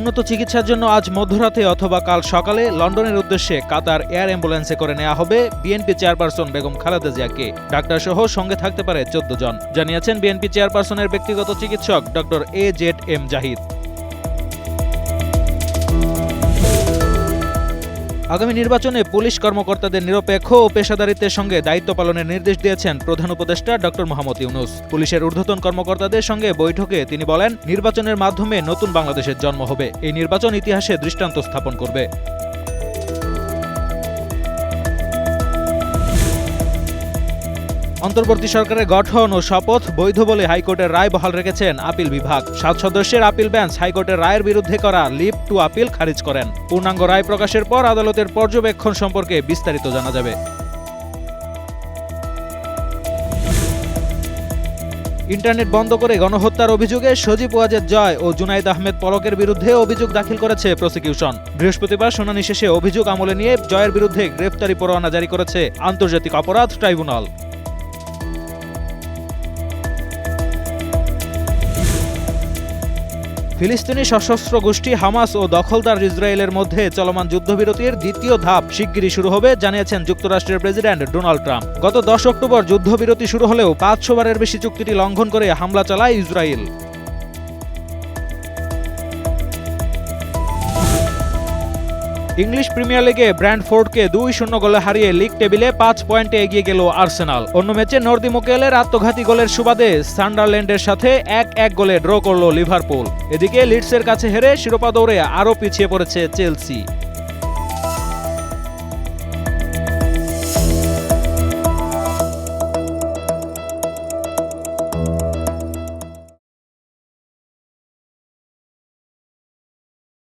উন্নত চিকিৎসার জন্য আজ মধ্যরাতে অথবা কাল সকালে লন্ডনের উদ্দেশ্যে কাতার এয়ার অ্যাম্বুলেন্সে করে নেওয়া হবে বিএনপি চেয়ারপারসন বেগম খালেদা জিয়াকে। ডাক্তার সহ সঙ্গে থাকতে পারে ১৪ জন, জানিয়েছেন বিএনপি চেয়ারপারসনের ব্যক্তিগত চিকিৎসক ডক্টর AZM জাহিদ। আগামী নির্বাচনে পুলিশ কর্মকর্তাদের নিরপেক্ষ ও পেশাদারিত্বের সঙ্গে দায়িত্ব পালনের নির্দেশ দিয়েছেন প্রধান উপদেষ্টা ডক্টর মোহাম্মদ ইউনূস। পুলিশের ঊর্ধ্বতন কর্মকর্তাদের সঙ্গে বৈঠকে তিনি বলেন, নির্বাচনের মাধ্যমে নতুন বাংলাদেশের জন্ম হবে। এই নির্বাচন ইতিহাসে দৃষ্টান্ত স্থাপন করবে। অন্তর্বর্তী সরকারের গঠন ও শপথ বৈধ বলে হাইকোর্টের রায় বহাল রেখেছেন আপিল বিভাগ। ৭ সদস্যের আপিল বেঞ্চ হাইকোর্টের রায়ের বিরুদ্ধে করা লিভ টু আপিল খারিজ করেন। পূর্ণাঙ্গ রায় প্রকাশের পর আদালতের পর্যবেক্ষণ সম্পর্কে বিস্তারিত জানা যাবে। ইন্টারনেট বন্ধ করে গণহত্যার অভিযোগে সজীব ওয়াজেদ জয় ও জুনাইদ আহমেদ পলকের বিরুদ্ধে অভিযোগ দাখিল করেছে প্রসিকিউশন। বৃহস্পতিবার শুনানি শেষে অভিযোগ আমলে নিয়ে জয়ের বিরুদ্ধে গ্রেফতারি পরোয়ানা জারি করেছে আন্তর্জাতিক অপরাধ ট্রাইব্যুনাল। ফিলিস্তিনি সশস্ত্র গোষ্ঠী হামাস ও দখলদার ইসরায়েলের মধ্যে চলমান যুদ্ধবিরতির দ্বিতীয় ধাপ শিগগিরই শুরু হবে, জানিয়েছেন যুক্তরাষ্ট্রের প্রেসিডেন্ট ডোনাল্ড ট্রাম্প। গত ১০ অক্টোবর যুদ্ধবিরতি শুরু হলেও ৫০০ বারের বেশি চুক্তিটি লঙ্ঘন করে হামলা চালায় ইসরায়েল। ইংলিশ প্রিমিয়ার লিগে ব্র্যান্ডফোর্ডকে ২-০ গোলে হারিয়ে লিগ টেবিলে ৫ পয়েন্টে এগিয়ে গেল আর্সেনাল। অন্য ম্যাচে নর্দি মোকেলের আত্মঘাতী গোলের সুবাদে সান্ডারল্যান্ডের সাথে ১-১ গোলে ড্র করল লিভারপুল। এদিকে লিডসের কাছে হেরে শিরোপা দৌড়ে আরও পিছিয়ে পড়েছে চেলসি।